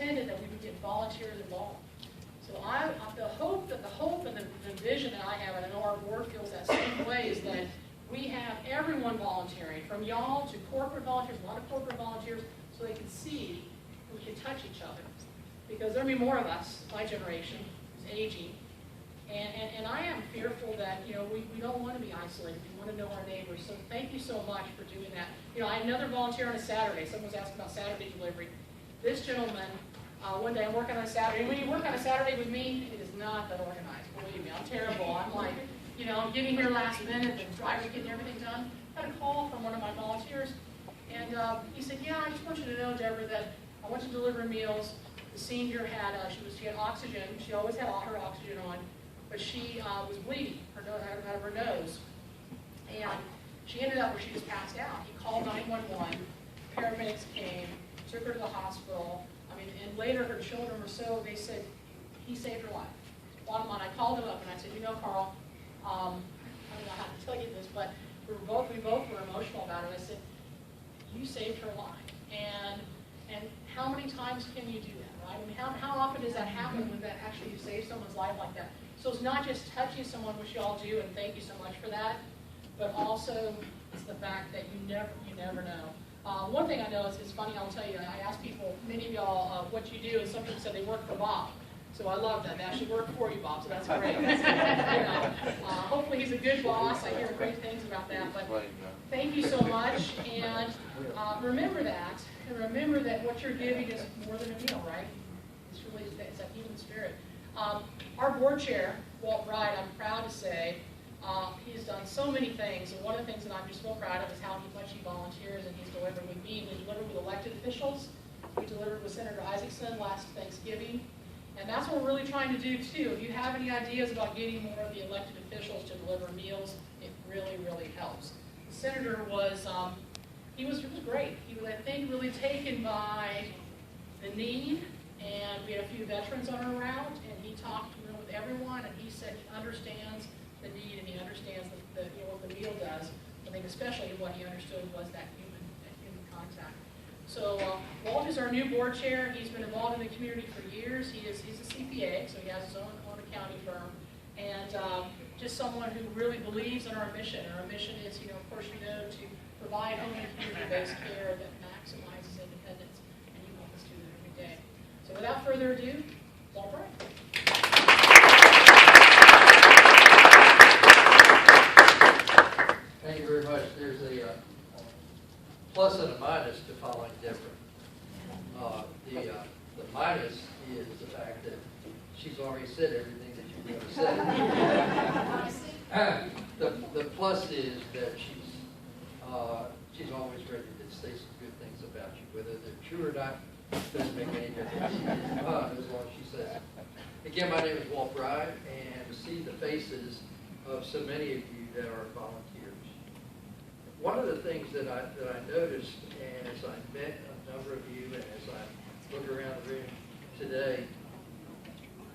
intended that we would get volunteers involved. So the hope and the vision that I have, and I know our board feels that same way, is that we have everyone volunteering, from y'all to corporate volunteers, a lot of corporate volunteers, so they can see, we can touch each other. Because there'll be more of us, my generation, is aging. And I am fearful that, we don't want to be isolated. We want to know our neighbors. So thank you so much for doing that. I had another volunteer on a Saturday. Someone was asking about Saturday delivery. This gentleman, one day I'm working on a Saturday. And when you work on a Saturday with me, it is not that organized. Believe me, I'm terrible. I'm like, I'm getting here last minute and drivers getting everything done. I got a call from one of my volunteers. And he said, yeah, I just want you to know, Debra, that I want you to deliver meals. The senior had, she had oxygen. She always had all her oxygen on. But she was bleeding out of her nose. And she ended up where she just passed out. He called 911. Paramedics came, took her to the hospital. And later her children were they said, he saved her life. Bottom line, I called him up and I said, Carl, I don't know how to tell you this, but we both were emotional about it. I said, you saved her life. And how many times can you do that, right? How often does that happen when that actually you save someone's life like that? So it's not just touching someone, which you all do, and thank you so much for that, but also it's the fact that you never know. One thing I know is it's funny. I'll tell you. I asked people, many of y'all, what you do, and some people said they work for Bob. So I love that. They actually work for you, Bob. So that's great. Hopefully he's a good boss. I hear great things about that. But thank you so much, and remember that. And remember that what you're giving is more than a meal, right? It's that human spirit. Our board chair, Walt, Bryde, I'm proud to say, he's done so many things, and one of the things that I'm just so proud of is how much he volunteers, and he's delivered with me. We delivered with elected officials. We delivered with Senator Isaacson last Thanksgiving, and that's what we're really trying to do too. If you have any ideas about getting more of the elected officials to deliver meals, it really, really helps. The senator was, he was great. He was, I think, really taken by the need. And we had a few veterans on our route, and he talked with everyone, and he said he understands the need and he understands what the meal does. I think especially what he understood was that human contact. So Walt is our new board chair. He's been involved in the community for years. He's a CPA, so he has his own accounting firm, and just someone who really believes in our mission. And our mission is, of course, to provide home and community-based care that maximizes independence, and you want us to do that every day. So without further ado, Walt Bryde. Thank you very much. There's a plus and a minus to following Debra. The minus is the fact that she's already said everything that you're going to say. The plus is that she's always ready to say some good things about you, whether they're true or not. Doesn't make any difference as long as she says it. Again, my name is Walt Bryde, and to see the faces of so many of you that are volunteers. One of the things that I noticed, and as I met a number of you, and as I look around the room today,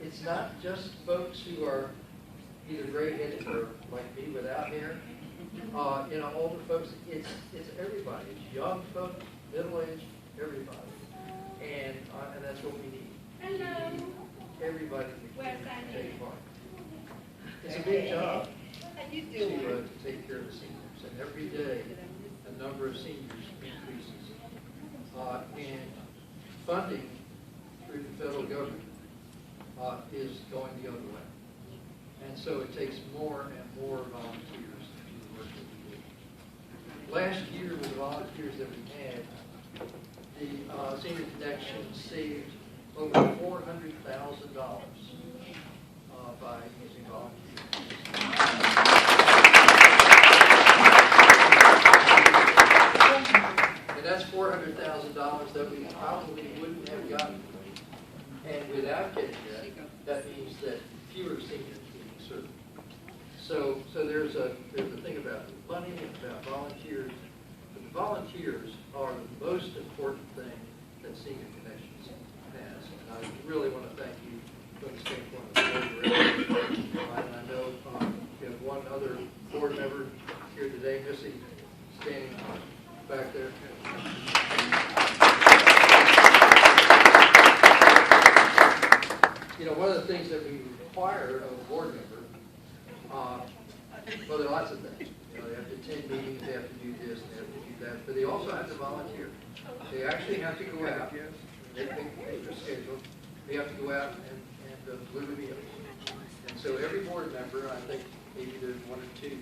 it's not just folks who are either gray-headed or like me without hair. Older folks, it's everybody. It's young folks, middle-aged, everybody. And that's what we need. Hello. We need everybody to take part. It's a big job to take care of the seniors, and every day the number of seniors increases. And funding through the federal government is going the other way. And so it takes more and more volunteers to do the work that we do. Last year, with the volunteers that we had, the Senior Connection saved over $400,000 by using volunteers. And that's $400,000 that we probably wouldn't have gotten. And without getting that means that fewer seniors being served. So there's a thing about money and about volunteers. But the volunteers are the most important thing that Senior Connections has. And I really want to thank you from the standpoint of the board. And I know we have one other board member here today, Missy, standing back there. one of the things that we require of a board member, well, there are lots of things. You know, they have to attend meetings, they have to do this, they have to do that, but they also have to volunteer. They actually have to go out, they make their schedule, they have to go out and deliver meals. And so every board member, I think maybe there's one or two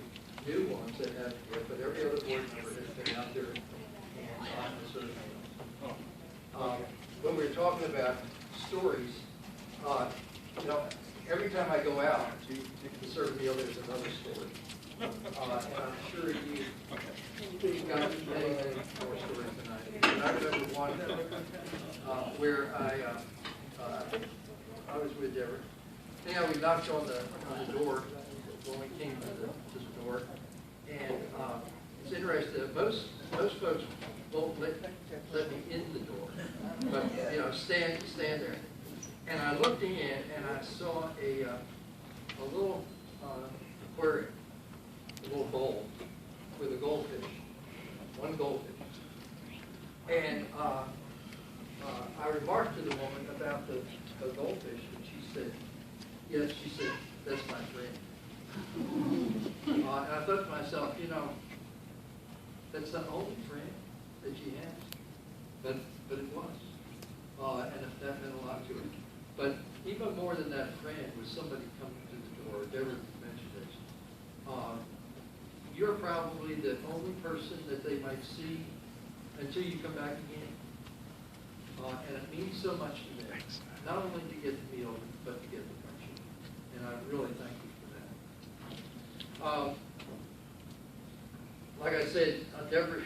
new ones that have, but every other board member has been out there and on the service. When we're talking about stories, you know, every time I go out to serve a meal, there's another story. And I'm sure you've got many, many more stories than I do. And I remember one where I was with Debra. Anyhow, we knocked on the door when we came to the door, and it's interesting that most folks won't let me in the door, but you know, stand there. And I looked in and I saw a little aquarium, a little bowl with a goldfish, one goldfish. And I remarked to the woman about the goldfish, and she said, yes, she said, that's my friend. And I thought to myself, you know, that's the only friend that she has. But it was. And that meant a lot to her. But even more than that friend was somebody coming to the door. Debra mentioned this. You're probably the only person that they might see until you come back again. And it means so much to them. Not only to get the meal, but to get the friendship. And I really thank you for that. Like I said, Debra